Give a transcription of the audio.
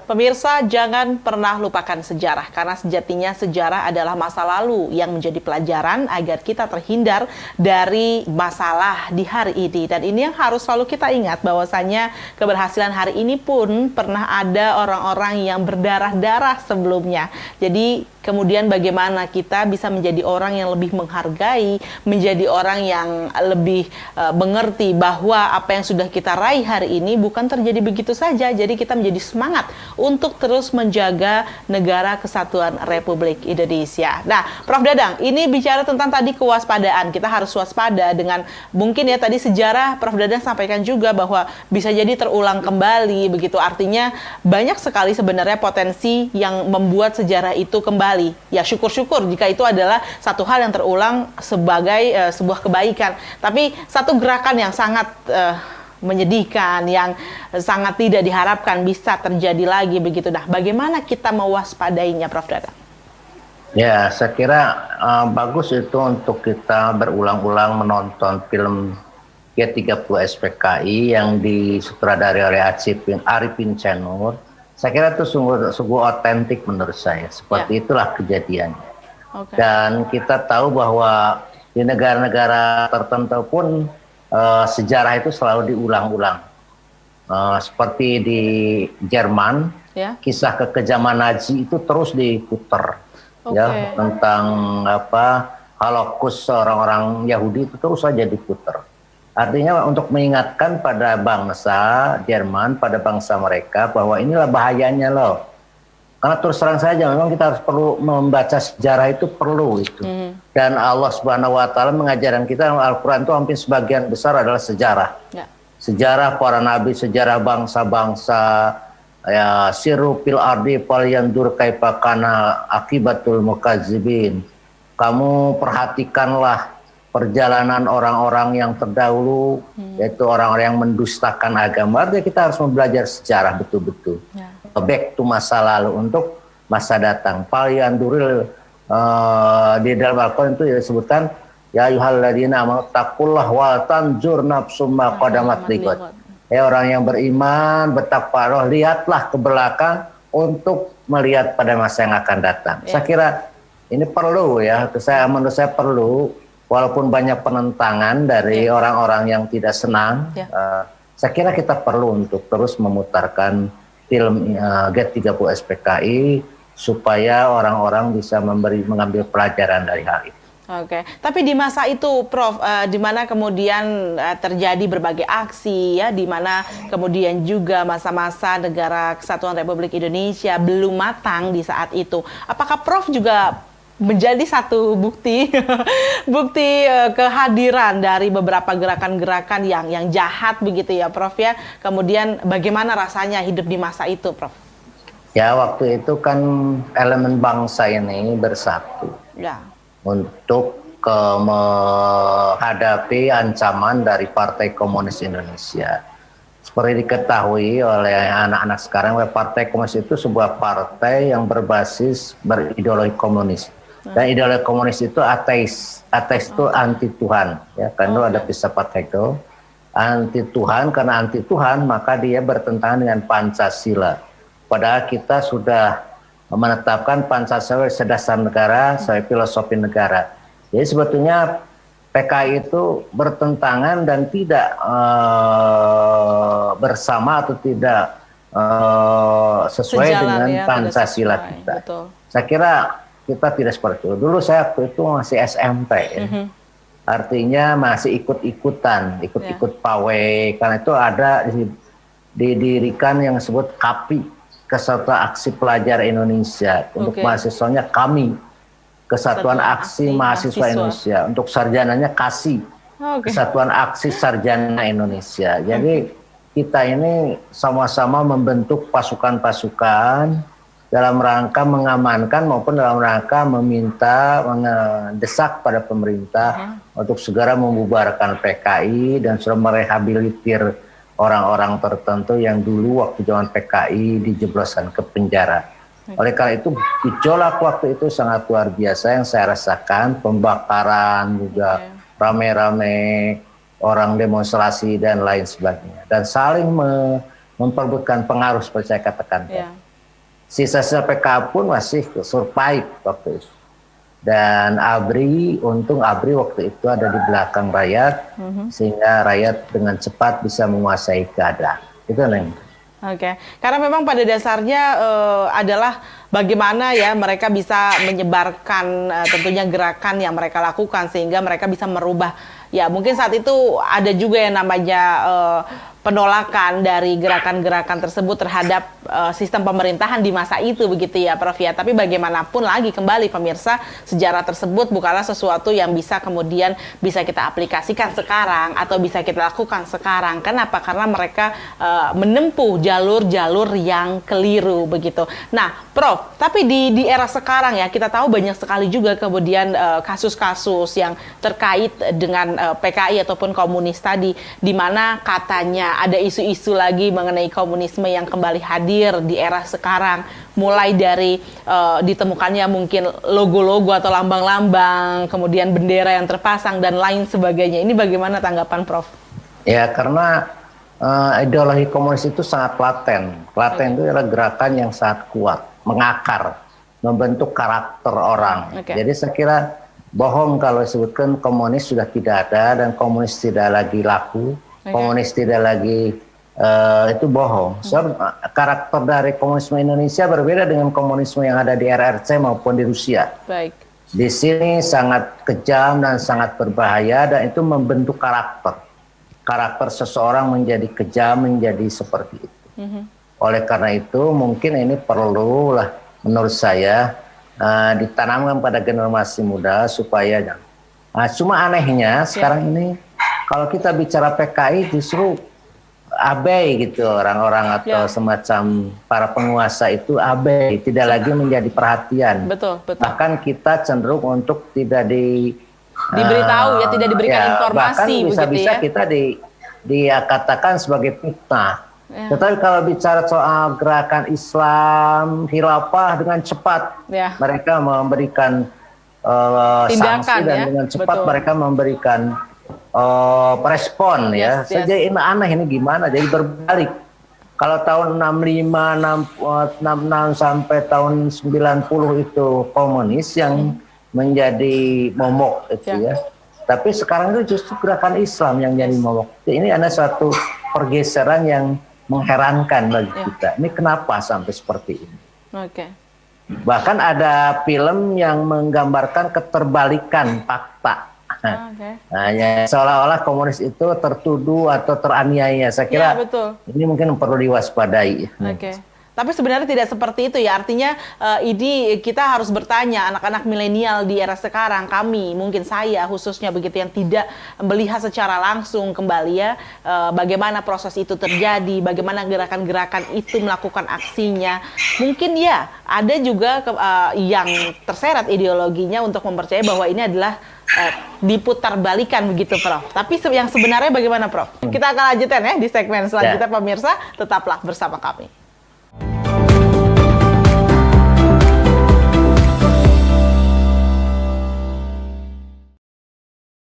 Pemirsa, jangan pernah lupakan sejarah, karena sejatinya sejarah adalah masa lalu yang menjadi pelajaran agar kita terhindar dari masalah di hari ini. Dan ini yang harus selalu kita ingat, bahwasanya keberhasilan hari ini pun pernah ada orang-orang yang berdarah-darah sebelumnya. Jadi kemudian bagaimana kita bisa menjadi orang yang lebih menghargai, menjadi orang yang lebih mengerti bahwa apa yang sudah kita raih hari ini bukan terjadi begitu saja. Jadi kita menjadi semangat untuk terus menjaga negara kesatuan Republik Indonesia. Nah, Prof. Dadang, ini bicara tentang tadi kewaspadaan. Kita harus waspada dengan mungkin ya tadi sejarah Prof. Dadang sampaikan juga bahwa bisa jadi terulang kembali begitu. Artinya banyak sekali sebenarnya potensi yang membuat sejarah itu kembali. Ya syukur-syukur jika itu adalah satu hal yang terulang sebagai sebuah kebaikan. Tapi satu gerakan yang sangat menyedihkan, yang sangat tidak diharapkan bisa terjadi lagi begitu. Nah, bagaimana kita mewaspadainya, Prof. Dadang? Ya, saya kira bagus itu untuk kita berulang-ulang menonton film G30 SPKI yang disutradari oleh Arifin Chanur. Saya kira itu sungguh otentik menurut saya. Seperti itulah kejadiannya. Okay. Dan kita tahu bahwa di negara-negara tertentu pun sejarah itu selalu diulang-ulang. Seperti di Jerman, kisah kekejaman Nazi itu terus diputar. Ya, tentang Holocaust orang-orang Yahudi itu terus saja diputar. Artinya untuk mengingatkan pada bangsa Jerman, pada bangsa mereka bahwa inilah bahayanya loh. Karena terus terang saja memang kita harus perlu membaca sejarah, itu perlu itu. Dan Allah Subhanahu wa taala mengajarkan kita, Al-Qur'an itu hampir sebagian besar adalah sejarah. Sejarah para nabi, sejarah bangsa-bangsa, ya siru fil ardi falyandur kaifa kana akibatul mukazzibin. Kamu perhatikanlah perjalanan orang-orang yang terdahulu, yaitu orang-orang yang mendustakan agama. Artinya kita harus belajar sejarah betul-betul. Back to masa lalu untuk masa datang. Falyanduril di dalam Al-Quran itu disebutkan ya ayyuhalladzina amanu taqullah wa tanzur nafsum ma qaddamat liqad. Ya orang yang beriman, bertakwa, lihatlah ke belakang untuk melihat pada masa yang akan datang. Saya kira ini perlu ya, menurut saya perlu, walaupun banyak penentangan dari orang-orang yang tidak senang. Saya kira kita perlu untuk terus memutarkan film G30 SPKI supaya orang-orang bisa mengambil pelajaran dari hal itu. Oke, tapi di masa itu, Prof, di mana kemudian terjadi berbagai aksi, ya, di mana kemudian juga masa-masa negara kesatuan Republik Indonesia belum matang di saat itu. Apakah Prof juga menjadi satu bukti kehadiran dari beberapa gerakan-gerakan yang jahat begitu ya, Prof, ya? Kemudian bagaimana rasanya hidup di masa itu, Prof? Ya, waktu itu kan elemen bangsa ini bersatu. Ya. Untuk menghadapi ancaman dari Partai Komunis Indonesia. Seperti diketahui oleh anak-anak sekarang, Partai Komunis itu sebuah partai yang berideologi komunis. Dan ideologi komunis itu ateis. Ateis itu anti Tuhan. Ya, karena ada filsafat Hegel. Anti Tuhan, karena anti Tuhan maka dia bertentangan dengan Pancasila. Padahal kita sudah menetapkan Pancasila sebagai dasar negara, sebagai filosofi negara. Jadi sebetulnya PKI itu bertentangan dan tidak bersama atau tidak sesuai dengan Pancasila kita. Betul. Saya kira kita tidak seperti itu. Dulu saya waktu itu masih SMP, ya. Artinya masih ikut pawai. Karena itu ada didirikan yang disebut KAPI, Kesatuan Aksi Pelajar Indonesia. Untuk mahasiswanya kami, Kesatuan Aksi Mahasiswa Indonesia. Untuk sarjananya KASI, Kesatuan Aksi Sarjana Indonesia. Jadi kita ini sama-sama membentuk pasukan-pasukan dalam rangka mengamankan maupun dalam rangka mendesak pada pemerintah untuk segera membubarkan PKI dan sudah merehabilitir orang-orang tertentu yang dulu waktu zaman PKI dijebloskan ke penjara. Oleh karena itu gejolak waktu itu sangat luar biasa yang saya rasakan, pembakaran juga rame-rame, orang demonstrasi dan lain sebagainya, dan saling memperebutkan pengaruh seperti saya katakan. Sisa-sisa PKA pun masih survive waktu itu. Dan untung ABRI waktu itu ada di belakang rakyat, sehingga rakyat dengan cepat bisa menguasai keadaan. Itu Neng. Oke, karena memang pada dasarnya adalah bagaimana ya mereka bisa menyebarkan tentunya gerakan yang mereka lakukan sehingga mereka bisa merubah. Ya mungkin saat itu ada juga yang namanya penolakan dari gerakan-gerakan tersebut terhadap sistem pemerintahan di masa itu begitu ya Prof ya. Tapi bagaimanapun lagi kembali pemirsa, sejarah tersebut bukanlah sesuatu yang bisa kemudian bisa kita aplikasikan sekarang atau bisa kita lakukan sekarang. Kenapa? Karena mereka menempuh jalur-jalur yang keliru begitu. Nah Prof, tapi di era sekarang ya kita tahu banyak sekali juga kemudian kasus-kasus yang terkait dengan PKI ataupun komunis tadi, di mana katanya ada isu-isu lagi mengenai komunisme yang kembali hadir di era sekarang, mulai dari ditemukannya mungkin logo-logo atau lambang-lambang, kemudian bendera yang terpasang dan lain sebagainya. Ini bagaimana tanggapan Prof? Ya, karena ideologi komunis itu sangat laten. Laten itu adalah gerakan yang sangat kuat, mengakar, membentuk karakter orang. Jadi saya kira bohong kalau disebutkan komunis sudah tidak ada dan komunis tidak lagi laku. Komunis tidak lagi, itu bohong. Karakter dari komunisme Indonesia berbeda dengan komunisme yang ada di RRC maupun di Rusia. Baik. Di sini sangat kejam dan sangat berbahaya dan itu membentuk karakter. Karakter seseorang menjadi kejam, menjadi seperti itu. Oleh karena itu mungkin ini perlulah menurut saya ditanamkan pada generasi muda supaya cuma anehnya sekarang ini kalau kita bicara PKI justru abai gitu orang-orang atau semacam para penguasa itu abai, tidak lagi menjadi perhatian. Betul. Bahkan kita cenderung untuk tidak diberitahu ya, tidak diberikan informasi. Bahkan bisa-bisa kita dikatakan sebagai fitnah. Tetapi kalau bicara soal gerakan Islam, khilafah dengan cepat mereka memberikan sanksi dan dengan cepat mereka memberikan respon ya. Saja ini aneh ini gimana? Jadi berbalik. Kalau tahun 65, 66 sampai tahun 90 itu komunis yang menjadi momok itu ya. Tapi sekarang itu justru gerakan Islam yang jadi momok. Ini ada suatu pergeseran yang mengherankan bagi kita. Ini kenapa sampai seperti ini? Bahkan ada film yang menggambarkan keterbalikan fakta. Hanya seolah-olah komunis itu tertuduh atau teraniaya. Saya kira ini mungkin perlu diwaspadai. Tapi sebenarnya tidak seperti itu ya. Artinya ini kita harus bertanya anak-anak milenial di era sekarang, kami, mungkin saya khususnya begitu yang tidak melihat secara langsung kembali ya bagaimana proses itu terjadi, bagaimana gerakan-gerakan itu melakukan aksinya. Mungkin ya ada juga yang terseret ideologinya untuk mempercayai bahwa ini adalah diputar balikan begitu Prof. Tapi yang sebenarnya bagaimana Prof? Kita akan lanjutkan ya di segmen selanjutnya pemirsa, tetaplah bersama kami.